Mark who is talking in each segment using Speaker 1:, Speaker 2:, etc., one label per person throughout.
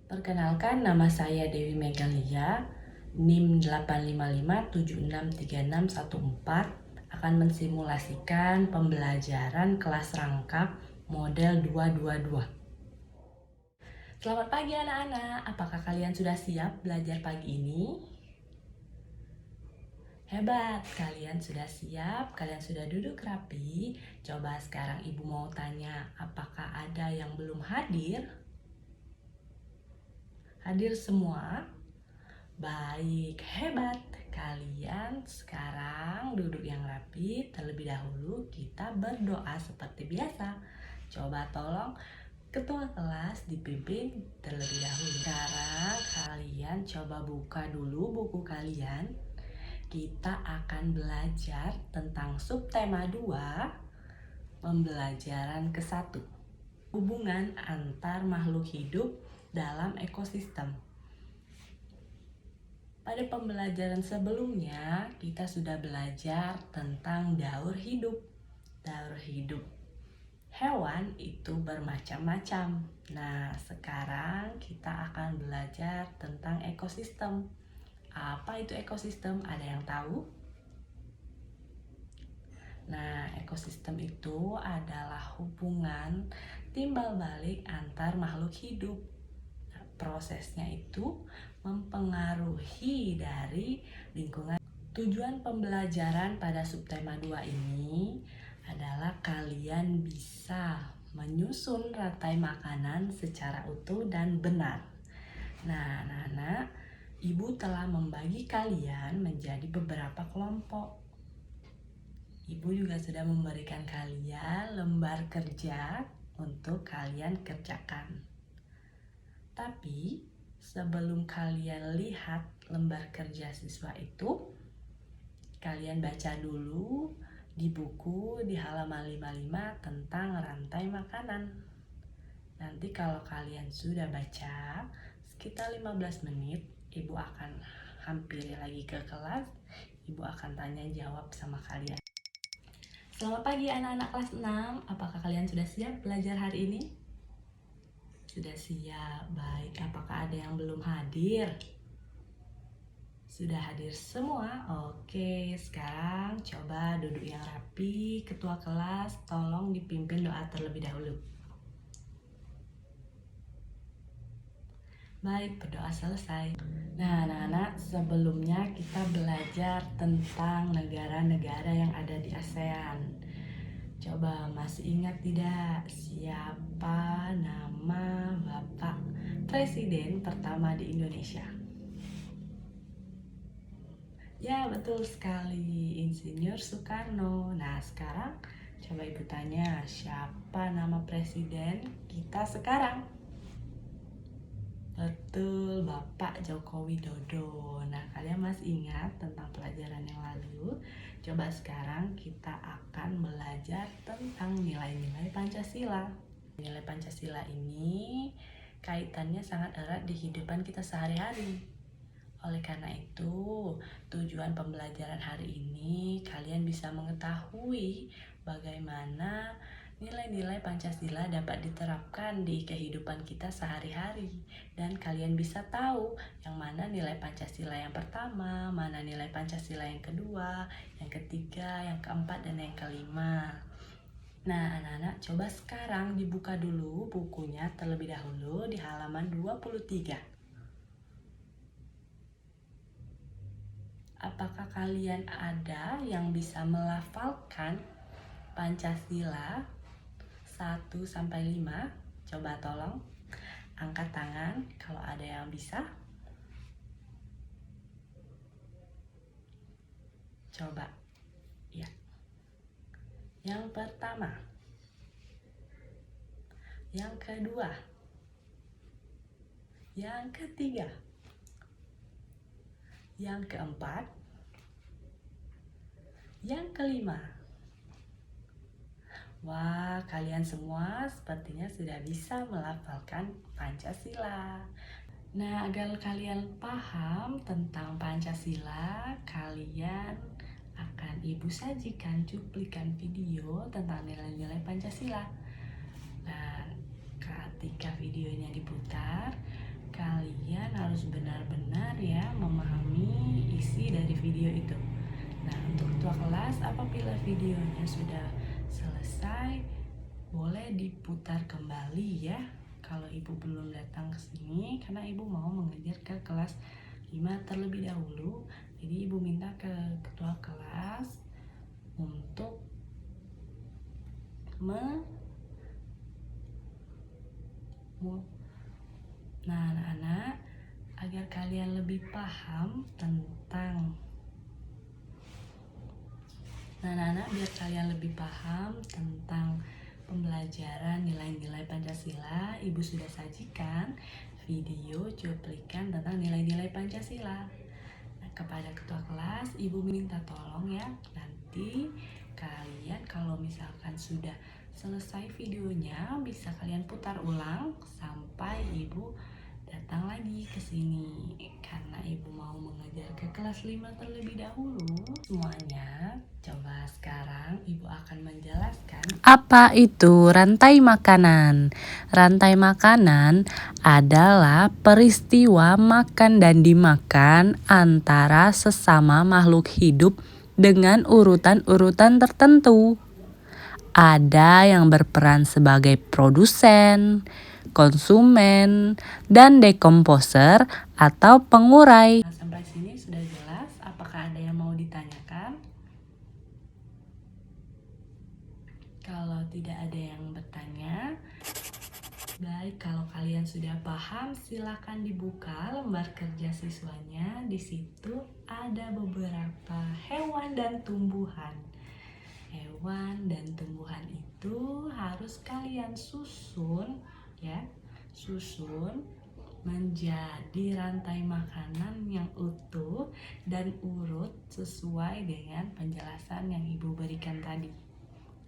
Speaker 1: Perkenalkan, nama saya Dewi Megalia, NIM 855763614, akan mensimulasikan pembelajaran kelas rangkap model 222. Selamat pagi anak-anak, apakah kalian sudah siap belajar pagi ini? Hebat, kalian sudah siap, kalian sudah duduk rapi. Coba sekarang ibu mau tanya, apakah ada yang belum hadir? Hadir semua? Baik, hebat. Kalian sekarang duduk yang rapi. Terlebih dahulu kita berdoa seperti biasa. Coba tolong ketua kelas dipimpin terlebih dahulu. Sekarang kalian coba buka dulu buku kalian. Kita akan belajar tentang subtema 2, pembelajaran ke-1. Hubungan antar makhluk hidup dalam ekosistem. Pada pembelajaran sebelumnya, kita sudah belajar tentang daur hidup. Daur hidup hewan itu bermacam-macam. Nah, sekarang kita akan belajar tentang ekosistem. Apa itu ekosistem? Ada yang tahu? Nah, ekosistem itu adalah hubungan timbal balik antar makhluk hidup. Nah, prosesnya itu mempengaruhi dari lingkungan. Tujuan pembelajaran pada subtema 2 ini adalah kalian bisa menyusun rantai makanan secara utuh dan benar. Nah, anak-anak, ibu telah membagi kalian menjadi beberapa kelompok. Ibu juga sudah memberikan kalian lembar kerja untuk kalian kerjakan. Tapi sebelum kalian lihat lembar kerja siswa itu, kalian baca dulu di buku di halaman 55 tentang rantai makanan. Nanti kalau kalian sudah baca, sekitar 15 menit, ibu akan hampiri lagi ke kelas. Ibu akan tanya jawab sama kalian. Selamat pagi anak-anak kelas 6. Apakah kalian sudah siap belajar hari ini? Sudah siap, baik. Apakah ada yang belum hadir? Sudah hadir semua? Oke, sekarang coba duduk yang rapi. Ketua kelas, tolong dipimpin doa terlebih dahulu. Baik, berdoa selesai. Nah, anak-anak, sebelumnya kita belajar tentang negara-negara yang ada di ASEAN. Coba masih ingat tidak siapa nama Bapak Presiden pertama di Indonesia? Ya, betul sekali, Insinyur Soekarno. Nah, sekarang coba ibu tanya, siapa nama presiden kita sekarang? Betul, Bapak Joko Widodo. Nah, kalian masih ingat tentang pelajaran yang lalu? Coba sekarang kita akan belajar tentang nilai-nilai Pancasila. Nilai Pancasila ini kaitannya sangat erat di kehidupan kita sehari-hari. Oleh karena itu, tujuan pembelajaran hari ini kalian bisa mengetahui bagaimana nilai-nilai Pancasila dapat diterapkan di kehidupan kita sehari-hari. Dan kalian bisa tahu yang mana nilai Pancasila yang pertama, mana nilai Pancasila yang kedua, yang ketiga, yang keempat, dan yang kelima. Nah, anak-anak, coba sekarang dibuka dulu bukunya terlebih dahulu di halaman 23. Apakah kalian ada yang bisa melafalkan Pancasila 1-5? Coba tolong angkat tangan kalau ada yang bisa. Coba. Ya. Yang pertama. Yang kedua. Yang ketiga. Yang keempat. Yang kelima. Wah, kalian semua sepertinya sudah bisa melafalkan Pancasila. Nah, agar kalian paham tentang Pancasila, kalian akan ibu sajikan cuplikan video tentang nilai-nilai Pancasila. Nah, ketika videonya diputar, harus benar-benar ya memahami isi dari video itu. Nah, untuk ketua kelas, apabila videonya sudah selesai, boleh diputar kembali ya. Kalau ibu belum datang ke sini, karena ibu mau mengajar ke kelas 5 terlebih dahulu. Jadi ibu minta ke ketua kelas untuk Nah, anak-anak, agar kalian lebih paham tentang biar kalian lebih paham tentang pembelajaran nilai-nilai Pancasila, ibu sudah sajikan video cuplikan tentang nilai-nilai Pancasila. Nah, kepada ketua kelas, ibu minta tolong ya, nanti kalian kalau misalkan sudah selesai videonya, bisa kalian putar ulang sampai ibu datang lagi ke sini, karena ibu mau mengajar ke kelas 5 terlebih dahulu. Semuanya, coba sekarang ibu akan menjelaskan apa itu rantai makanan. Rantai makanan adalah peristiwa makan dan dimakan antara sesama makhluk hidup dengan urutan-urutan tertentu. Ada yang berperan sebagai produsen, konsumen, dan dekomposer atau pengurai. Nah, sampai sini sudah jelas. Apakah ada yang mau ditanyakan? Kalau tidak ada yang bertanya, baik, kalau kalian sudah paham, silakan dibuka lembar kerja siswanya. Di situ ada beberapa hewan dan tumbuhan. Hewan dan tumbuhan itu harus kalian susun ya, menjadi rantai makanan yang utuh dan urut sesuai dengan penjelasan yang ibu berikan tadi.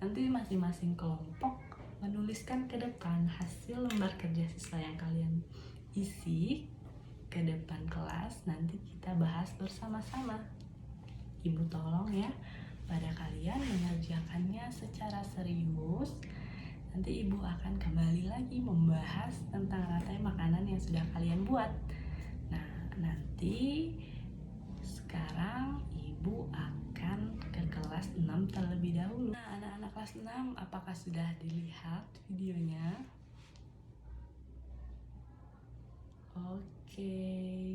Speaker 1: Nanti masing-masing kelompok menuliskan ke depan hasil lembar kerja siswa yang kalian isi ke depan kelas. Nanti kita bahas bersama-sama. Ibu tolong ya pada kalian mengerjakannya secara serius. Nanti ibu akan kembali lagi membahas tentang rantai makanan yang sudah kalian buat. Nah, nanti sekarang ibu akan ke kelas 6 terlebih dahulu. Nah, anak-anak kelas 6, apakah sudah dilihat videonya? Oke,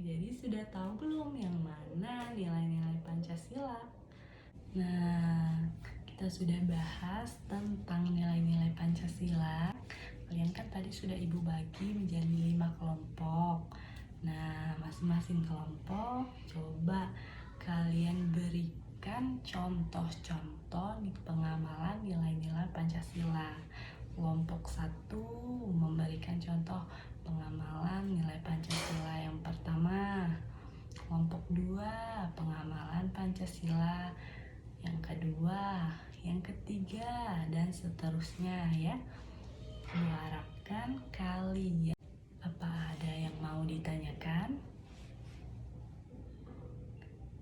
Speaker 1: jadi sudah tahu belum yang mana nilai-nilai Pancasila? Nah, kita sudah bahas tentang nilai-nilai Pancasila. Kalian kan tadi sudah ibu bagi menjadi 5 kelompok. Nah, masing-masing kelompok coba kalian berikan contoh-contoh pengamalan nilai-nilai Pancasila. Kelompok 1 memberikan contoh pengamalan nilai Pancasila yang pertama. Kelompok 2 pengamalan Pancasila yang kedua, yang ketiga, dan seterusnya ya. Diharapkan kalian, apa ada yang mau ditanyakan?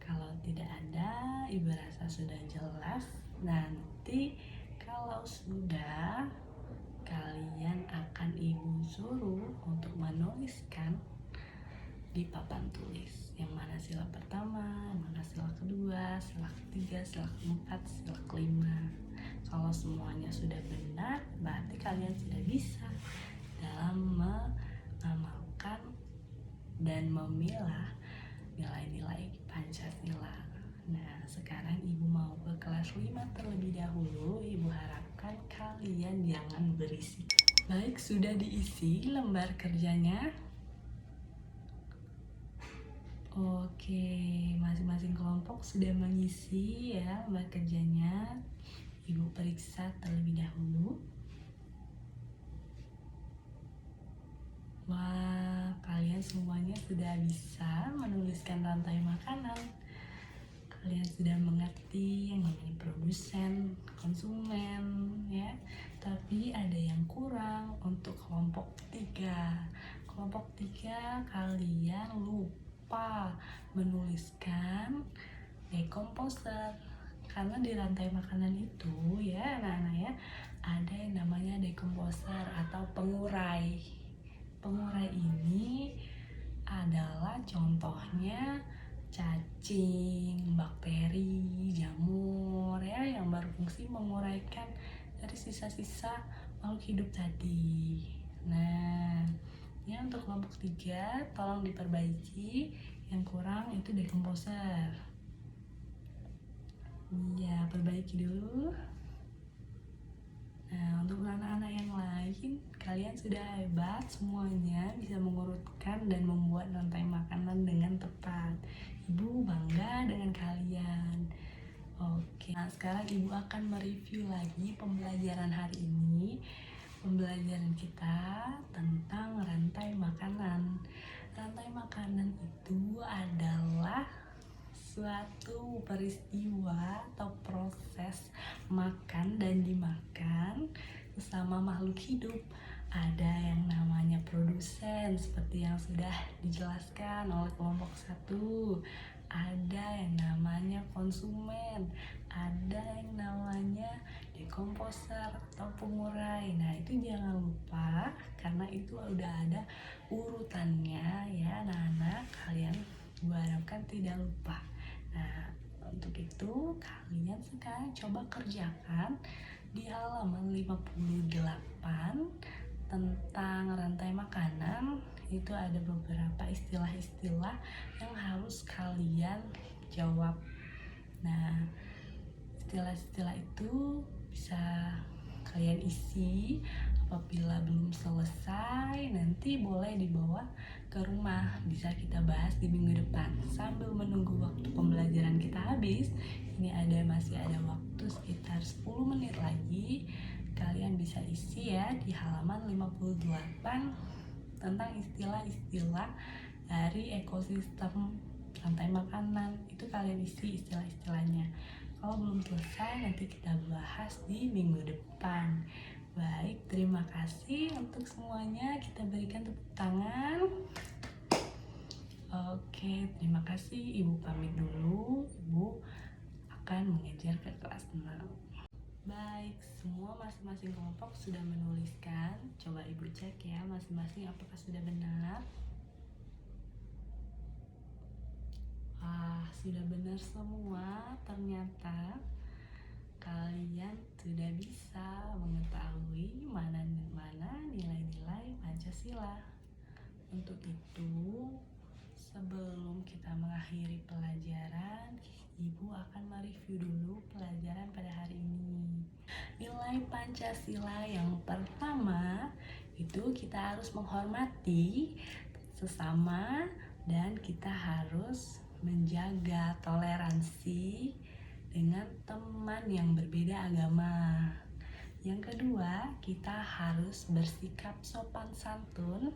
Speaker 1: Kalau tidak ada, ibu rasa sudah jelas. Nanti kalau sudah, kalian akan ibu suruh untuk menuliskan di papan tulis yang mana sila pertama, mana sila kedua, sila ketiga, sila keempat, sila kelima. Kalau semuanya sudah benar, berarti kalian sudah bisa dalam mengamalkan dan memilah nilai-nilai Pancasila. Nah, sekarang ibu mau ke kelas 5 terlebih dahulu. Ibu harapkan kalian jangan berisik. Baik, sudah diisi lembar kerjanya. Oke, masing-masing kelompok sudah mengisi ya lembar kerjanya. Ibu periksa terlebih dahulu. Wah, kalian semuanya sudah bisa menuliskan rantai makanan. Kalian sudah mengerti yang namanya produsen, konsumen ya. Tapi ada yang kurang untuk kelompok 3. Kelompok 3 kalian lupa menuliskan dekomposer, karena di rantai makanan itu ya anak-anak ya, ada yang namanya dekomposer atau pengurai. Pengurai ini adalah apa? Contohnya cacing, bakteri, jamur ya yang berfungsi menguraikan dari sisa-sisa makhluk hidup tadi. Nah, ya untuk kelompok 3 tolong diperbaiki, yang kurang itu dekomposer. Iya, perbaiki dulu. Nah, untuk anak-anak yang lain, kalian sudah hebat semuanya, bisa mengurutkan dan membuat rantai makanan dengan tepat. Ibu bangga dengan kalian. Oke, nah sekarang Ibu akan mereview lagi pembelajaran hari ini. Pembelajaran kita tentang rantai makanan. Rantai makanan itu adalah suatu peristiwa atau proses makan dan dimakan bersama makhluk hidup. Ada yang namanya produsen seperti yang sudah dijelaskan oleh kelompok 1. Ada yang namanya konsumen, ada yang namanya dekomposer atau pengurai. Nah, itu jangan lupa karena itu udah ada urutannya ya anak-anak, kalian gue harapkan tidak lupa. Nah, untuk itu kalian sekarang coba kerjakan di halaman 58 tentang rantai makanan. Itu ada beberapa istilah-istilah yang harus kalian jawab. Nah, istilah-istilah itu bisa kalian isi. Apabila belum selesai, nanti boleh dibawa ke rumah, bisa kita bahas di minggu depan. Sambil menunggu waktu pembelajaran kita habis, ini masih ada waktu sekitar 10 menit lagi. Kalian bisa isi ya di halaman 58 tentang istilah-istilah dari ekosistem rantai makanan. Itu kalian isi istilah-istilahnya. Kalau belum selesai, nanti kita bahas di minggu depan. Baik, terima kasih untuk semuanya. Kita berikan tepuk tangan. Oke, terima kasih. Ibu pamit dulu. Ibu akan mengejar ke kelas 6. Baik, semua masing-masing kelompok sudah menuliskan. Coba Ibu cek ya masing-masing apakah sudah benar. Sudah benar semua. Ternyata kalian sudah bisa mengetahui mana nilai-nilai Pancasila. Untuk itu, sebelum kita mengakhiri pelajaran, Ibu akan mereview dulu pelajaran pada hari ini. Nilai Pancasila yang pertama itu kita harus menghormati sesama dan kita harus menjaga toleransi dengan teman yang berbeda agama. Yang kedua, kita harus bersikap sopan santun,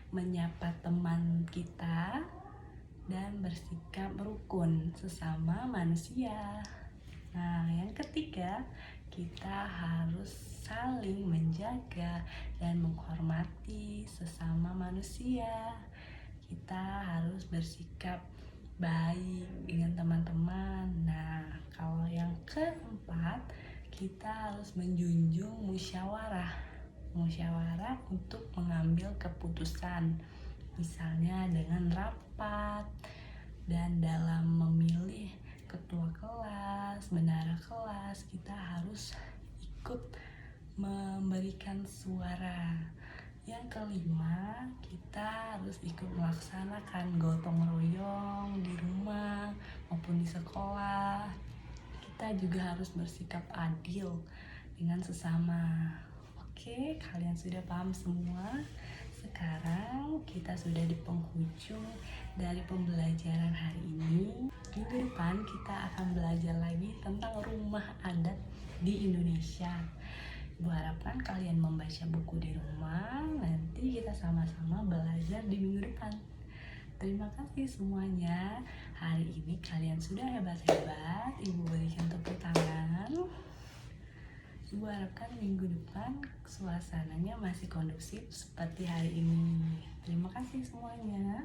Speaker 1: menyapa teman kita, dan bersikap rukun sesama manusia. Nah, yang ketiga, kita harus saling menjaga dan menghormati sesama manusia. Kita harus bersikap baik dengan teman-teman. Nah, kalau yang keempat, kita harus menjunjung musyawarah untuk mengambil keputusan, misalnya dengan rapat dan dalam memilih ketua kelas, bendahara kelas, kita harus ikut memberikan suara. Yang kelima, kita harus ikut melaksanakan gotong royong di rumah maupun di sekolah. Kita juga harus bersikap adil dengan sesama. Oke, kalian sudah paham semua? Sekarang kita sudah di penghujung dari pembelajaran hari ini. Minggu depan kita akan belajar lagi tentang rumah adat di Indonesia. Ibu harapkan kalian membaca buku di rumah. Nanti kita sama-sama belajar di minggu depan. Terima kasih semuanya. Hari ini kalian sudah hebat-hebat. Ibu berikan tepuk tangan. Ibu harapkan minggu depan suasananya masih kondusif seperti hari ini. Terima kasih semuanya.